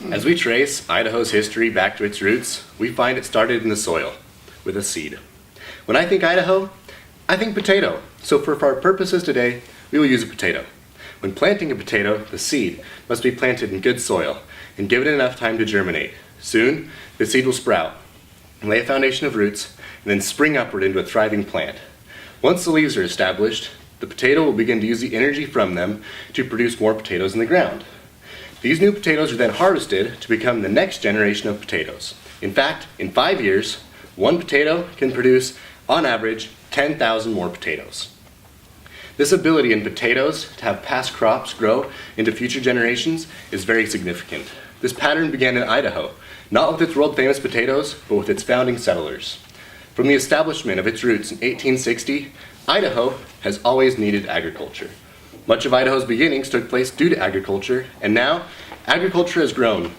As we trace Idaho's history back to its roots, we find it started in the soil, with a seed. When I think Idaho, I think potato. So for our purposes today, we will use a potato. When planting a potato, the seed must be planted in good soil and given enough time to germinate. Soon, the seed will sprout, lay a foundation of roots, and then spring upward into a thriving plant. Once the leaves are established, the potato will begin to use the energy from them to produce more potatoes in the ground. These new potatoes are then harvested to become the next generation of potatoes. In fact, in 5 years, one potato can produce, on average, 10,000 more potatoes. This ability in potatoes to have past crops grow into future generations is very significant. This pattern began in Idaho, not with its world-famous potatoes, but with its founding settlers. From the establishment of its roots in 1860, Idaho has always needed agriculture. Much of Idaho's beginnings took place due to agriculture, and now agriculture has grown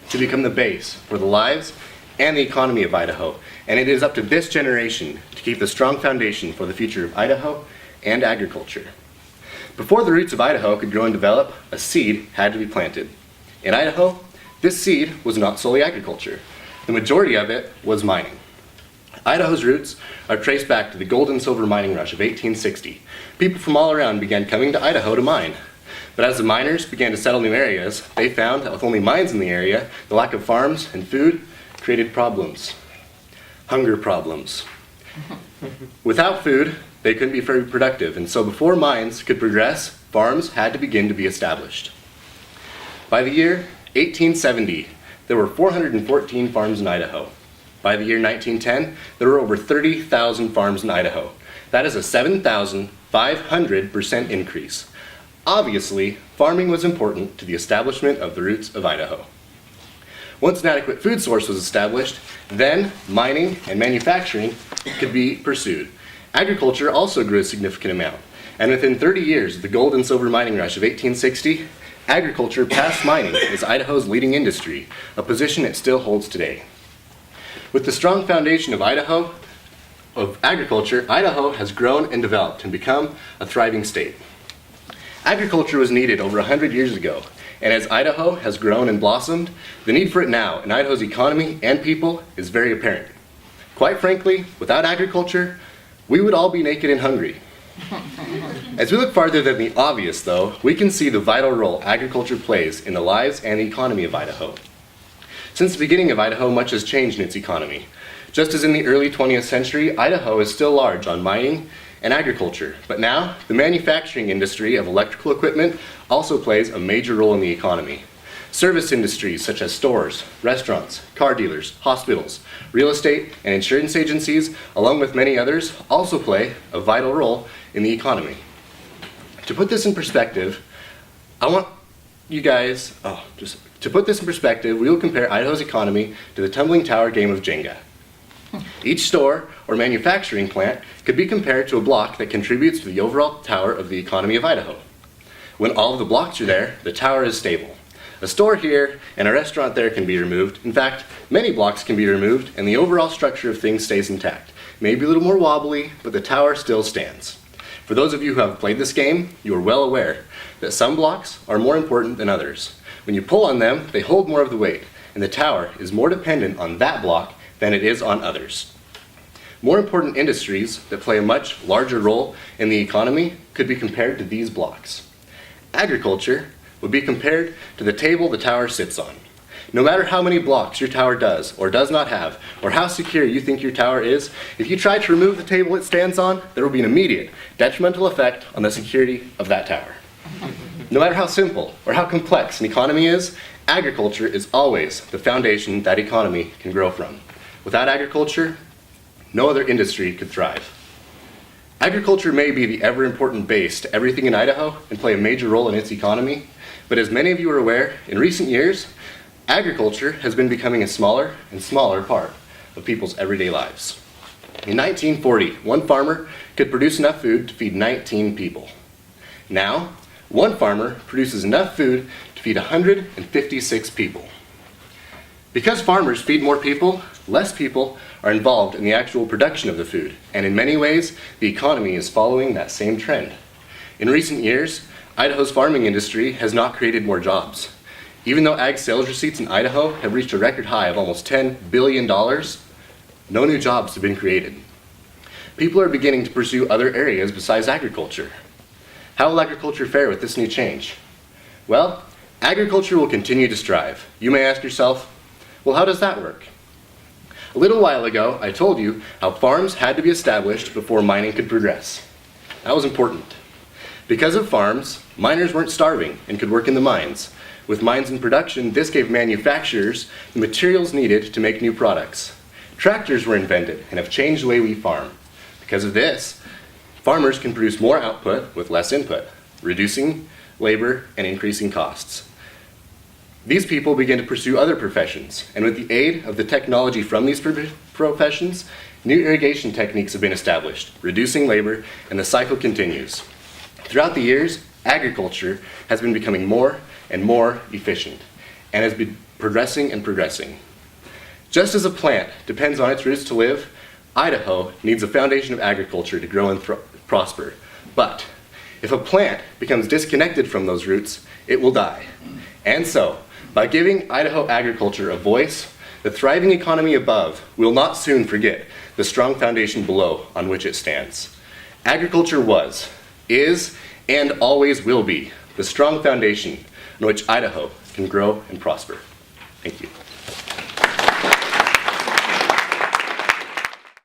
to become the base for the lives and the economy of Idaho, and it is up to this generation to keep the strong foundation for the future of Idaho and agriculture. Before the roots of Idaho could grow and develop, a seed had to be planted. In Idaho, this seed was not solely agriculture. The majority of it was mining. Idaho's roots are traced back to the gold and silver mining rush of 1860. People from all around began coming to Idaho to mine. But as the miners began to settle new areas, they found that with only mines in the area, the lack of farms and food created problems. Hunger problems. Without food, they couldn't be very productive, and so before mines could progress, farms had to begin to be established. By the year 1870, there were 414 farms in Idaho. By the year 1910, there were over 30,000 farms in Idaho. That is a 7,500% increase. Obviously, farming was important to the establishment of the roots of Idaho. Once an adequate food source was established, then mining and manufacturing could be pursued. Agriculture also grew a significant amount, and within 30 years of the gold and silver mining rush of 1860, agriculture passed mining as Idaho's leading industry, a position it still holds today. With the strong foundation of agriculture, Idaho has grown and developed and become a thriving state. Agriculture was needed over 100 years ago, and as Idaho has grown and blossomed, the need for it now in Idaho's economy and people is very apparent. Quite frankly, without agriculture, we would all be naked and hungry. As we look farther than the obvious, though, we can see the vital role agriculture plays in the lives and the economy of Idaho. Since the beginning of Idaho, much has changed in its economy. Just as in the early 20th century, Idaho is still large on mining and agriculture, but now the manufacturing industry of electrical equipment also plays a major role in the economy. Service industries such as stores, restaurants, car dealers, hospitals, real estate, and insurance agencies, along with many others, also play a vital role in the economy. To put this in perspective, we will compare Idaho's economy to the tumbling tower game of Jenga. Each store or manufacturing plant could be compared to a block that contributes to the overall tower of the economy of Idaho. When all of the blocks are there, the tower is stable. A store here and a restaurant there can be removed. In fact, many blocks can be removed and the overall structure of things stays intact. Maybe a little more wobbly, but the tower still stands. For those of you who have played this game, you are well aware that some blocks are more important than others. When you pull on them, they hold more of the weight, and the tower is more dependent on that block than it is on others. More important industries that play a much larger role in the economy could be compared to these blocks. Agriculture would be compared to the table the tower sits on. No matter how many blocks your tower does or does not have, or how secure you think your tower is, if you try to remove the table it stands on, there will be an immediate detrimental effect on the security of that tower. No matter how simple or how complex an economy is, agriculture is always the foundation that economy can grow from. Without agriculture, no other industry could thrive. Agriculture may be the ever-important base to everything in Idaho and play a major role in its economy, but as many of you are aware, in recent years, agriculture has been becoming a smaller and smaller part of people's everyday lives. In 1940, one farmer could produce enough food to feed 19 people. Now, one farmer produces enough food to feed 156 people. Because farmers feed more people, less people are involved in the actual production of the food, and in many ways, the economy is following that same trend. In recent years, Idaho's farming industry has not created more jobs. Even though ag sales receipts in Idaho have reached a record high of almost $10 billion, no new jobs have been created. People are beginning to pursue other areas besides agriculture. How will agriculture fare with this new change? Well, agriculture will continue to strive. You may ask yourself, well, how does that work? A little while ago, I told you how farms had to be established before mining could progress. That was important. Because of farms, miners weren't starving and could work in the mines. With mines in production, this gave manufacturers the materials needed to make new products. Tractors were invented and have changed the way we farm. Because of this, farmers can produce more output with less input, reducing labor and increasing costs. These people begin to pursue other professions, and with the aid of the technology from these professions, new irrigation techniques have been established, reducing labor, and the cycle continues. Throughout the years, agriculture has been becoming more and more efficient, and has been progressing and progressing. Just as a plant depends on its roots to live, Idaho needs a foundation of agriculture to grow and prosper. But if a plant becomes disconnected from those roots, it will die. And so, by giving Idaho agriculture a voice, the thriving economy above will not soon forget the strong foundation below on which it stands. Agriculture was, is, and always will be the strong foundation on which Idaho can grow and prosper. Thank you.